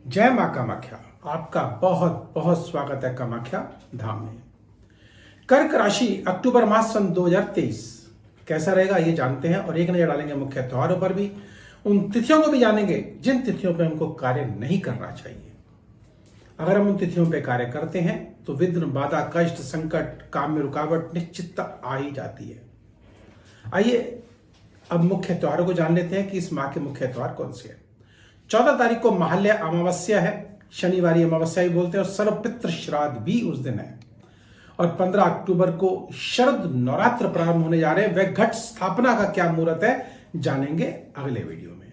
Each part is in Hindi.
जय मां कामाख्या। आपका बहुत बहुत स्वागत है कामाख्या धाम में। कर्क राशि अक्टूबर मास सन 2023 कैसा रहेगा ये जानते हैं और एक नजर डालेंगे मुख्य त्योहारों पर भी, उन तिथियों को भी जानेंगे जिन तिथियों पर हमको कार्य नहीं करना चाहिए। अगर हम उन तिथियों पर कार्य करते हैं तो विघ्न, बाधा, कष्ट, संकट, काम में रुकावट निश्चित आ ही जाती है। आइए अब मुख्य त्योहारों को जान लेते हैं कि इस माह के मुख्य त्योहार कौन से हैं। 14 तारीख को महालय अमावस्या है, शनिवारी अमावस्या भी बोलते हैं, और सर्वपितृ श्राद्ध भी उस दिन है। और 15 अक्टूबर को शरद नवरात्र प्रारंभ होने जा रहे हैं। वह घट स्थापना का क्या मुहूर्त है जानेंगे अगले वीडियो में।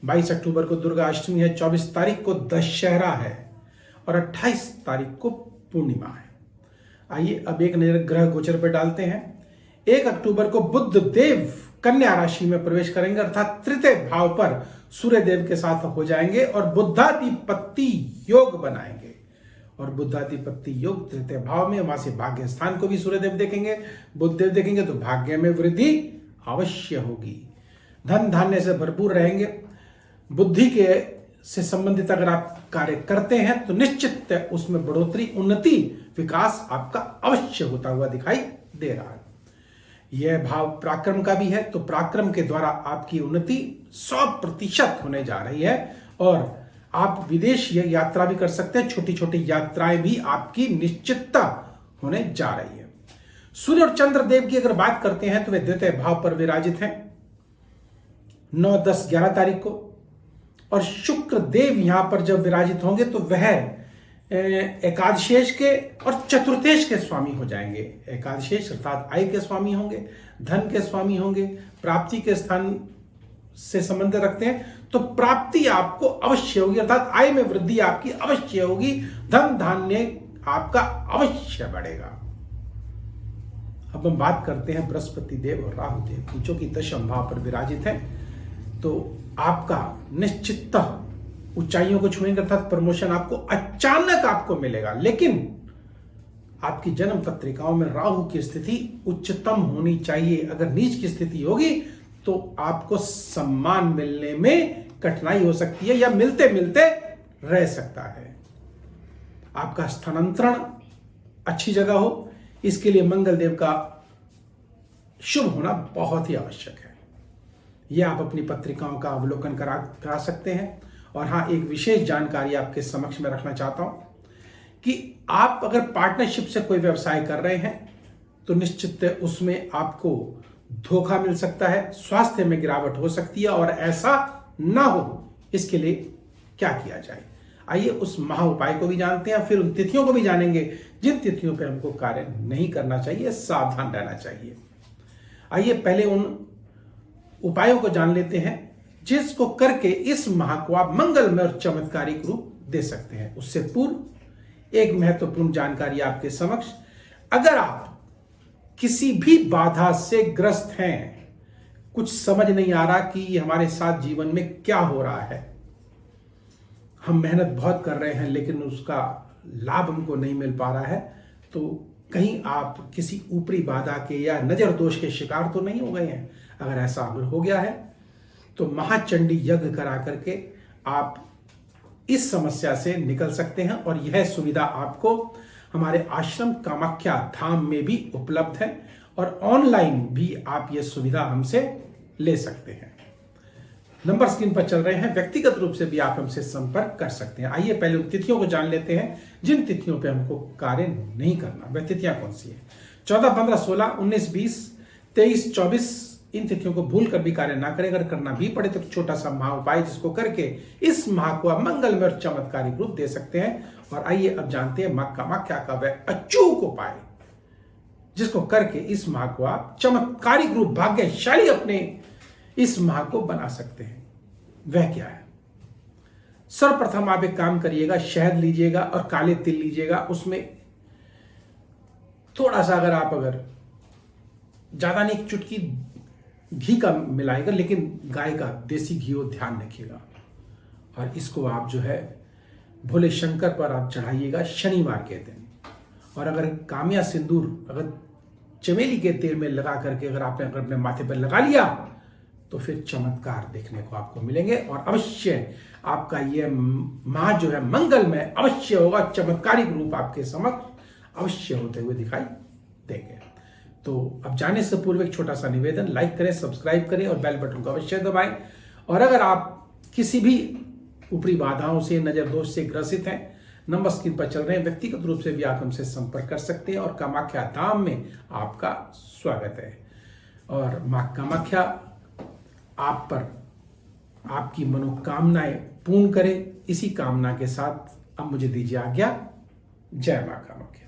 22 अक्टूबर को दुर्गा अष्टमी है, 24 तारीख को दशहरा है और 28 तारीख को पूर्णिमा है। आइए अब एक नजर ग्रह गोचर पर डालते हैं। 1 अक्टूबर को बुध देव कन्या राशि में प्रवेश करेंगे, अर्थात तृतीय भाव पर सूर्य देव के साथ हो जाएंगे और बुद्धाधिपति योग बनाएंगे। और बुद्धाधिपति योग तृतीय भाव में, वहां से भाग्य स्थान को भी सूर्य देव देखेंगे, बुध देव देखेंगे, तो भाग्य में वृद्धि अवश्य होगी। धन धान्य से भरपूर रहेंगे। बुद्धि के से संबंधित अगर आप कार्य करते हैं तो निश्चित उसमें बढ़ोतरी, उन्नति, विकास आपका अवश्य होता हुआ दिखाई दे रहा है। यह भाव पराक्रम का भी है, तो पराक्रम के द्वारा आपकी उन्नति 100% होने जा रही है और आप विदेश यात्रा भी कर सकते हैं। छोटी छोटी यात्राएं भी आपकी निश्चितता होने जा रही है। सूर्य और चंद्र देव की अगर बात करते हैं तो वे द्वितीय भाव पर विराजित हैं 9, 10, 11 तारीख को। और शुक्र देव यहां पर जब विराजित होंगे तो वह एकादशेष के और चतुर्थेश के स्वामी हो जाएंगे। एकादशेष अर्थात आय के स्वामी होंगे, धन के स्वामी होंगे, प्राप्ति के स्थान से संबंध रखते हैं, तो प्राप्ति आपको अवश्य होगी, अर्थात आय में वृद्धि आपकी अवश्य होगी, धन धान्य आपका अवश्य बढ़ेगा। अब हम बात करते हैं बृहस्पति देव और राहु देव की, जो कि दशम भाव पर विराजित है। तो आपका निश्चिततः ऊंचाइयों को छुएंगे, अर्थात प्रमोशन आपको अचानक आपको मिलेगा। लेकिन आपकी जन्म पत्रिकाओं में राहु की स्थिति उच्चतम होनी चाहिए। अगर नीच की स्थिति होगी तो आपको सम्मान मिलने में कठिनाई हो सकती है या मिलते मिलते रह सकता है। आपका स्थानांतरण अच्छी जगह हो, इसके लिए मंगल देव का शुभ होना बहुत ही आवश्यक है। यह आप अपनी पत्रिकाओं का अवलोकन करा सकते हैं। और हाँ, एक विशेष जानकारी आपके समक्ष में रखना चाहता हूं कि आप अगर पार्टनरशिप से कोई व्यवसाय कर रहे हैं तो निश्चित उसमें आपको धोखा मिल सकता है, स्वास्थ्य में गिरावट हो सकती है, और ऐसा ना हो इसके लिए क्या किया जाए। आइए उस महा उपाय को भी जानते हैं, फिर उन तिथियों को भी जानेंगे जिन तिथियों पर हमको कार्य नहीं करना चाहिए, सावधान रहना चाहिए। आइए पहले उन उपायों को जान लेते हैं जिसको करके इस माह को आप मंगलमय और चमत्कारिक रूप दे सकते हैं। उससे पूर्व एक महत्वपूर्ण जानकारी आपके समक्ष। अगर आप किसी भी बाधा से ग्रस्त हैं, कुछ समझ नहीं आ रहा कि हमारे साथ जीवन में क्या हो रहा है, हम मेहनत बहुत कर रहे हैं लेकिन उसका लाभ हमको नहीं मिल पा रहा है, तो कहीं आप किसी ऊपरी बाधा के या नजर दोष के शिकार तो नहीं हो गए हैं। अगर ऐसा अगर हो गया है तो महाचंडी यज्ञ करा करके आप इस समस्या से निकल सकते हैं। और यह सुविधा आपको हमारे आश्रम कामाख्या धाम में भी उपलब्ध है और ऑनलाइन भी आप यह सुविधा हमसे ले सकते हैं। नंबर स्क्रीन पर चल रहे हैं, व्यक्तिगत रूप से भी आप हमसे संपर्क कर सकते हैं। आइए पहले उन तिथियों को जान लेते हैं जिन तिथियों पे हमको कार्य नहीं करना। वह तिथियां कौन सी है? 14, 15, 16, 19, 20, 23, 24 इन तिथियों को भूल कर भी कार्य ना करें। अगर करना भी पड़े तो छोटा सा महा उपाय जिसको करके इस माह को आप मंगलमय और चमत्कारिक रूप दे सकते हैं। और आइए अब जानते हैं मां कामाख्या का वह अचूक उपाय जिसको करके इस माह को आप चमत्कारिक रूप, भाग्यशाली अपने इस माह को बना सकते हैं। वह क्या है? सर्वप्रथम आप एक काम करिएगा, शहद लीजिएगा और काले तिल लीजिएगा। उसमें थोड़ा सा अगर ज्यादा नहीं, एक चुटकी घी का मिलाएगा, लेकिन गाय का देसी घी हो, ध्यान रखिएगा। और इसको आप जो है भोले शंकर पर आप चढ़ाइएगा शनिवार के दिन। और अगर कामिया सिंदूर अगर चमेली के तेल में लगा करके अगर आपने अपने माथे पर लगा लिया तो फिर चमत्कार देखने को आपको मिलेंगे और अवश्य आपका ये माह जो है मंगलमय अवश्य होगा, चमत्कारिक रूप आपके समक्ष अवश्य होते हुए दिखाई देंगे। तो अब जाने से पूर्व एक छोटा सा निवेदन, लाइक करें, सब्सक्राइब करें और बेल बटन को अवश्य दबाएं। और अगर आप किसी भी ऊपरी बाधाओं से, नजर दोष से ग्रसित हैं, नंबर स्क्रीन पर चल रहे हैं, व्यक्तिगत रूप से भी आप हमसे संपर्क कर सकते हैं और कामाख्या धाम में आपका स्वागत है। और मां कामाख्या आप पर आपकी मनोकामनाएं पूर्ण करे, इसी कामना के साथ अब मुझे दीजिए आज्ञा। जय मां कामाख्या।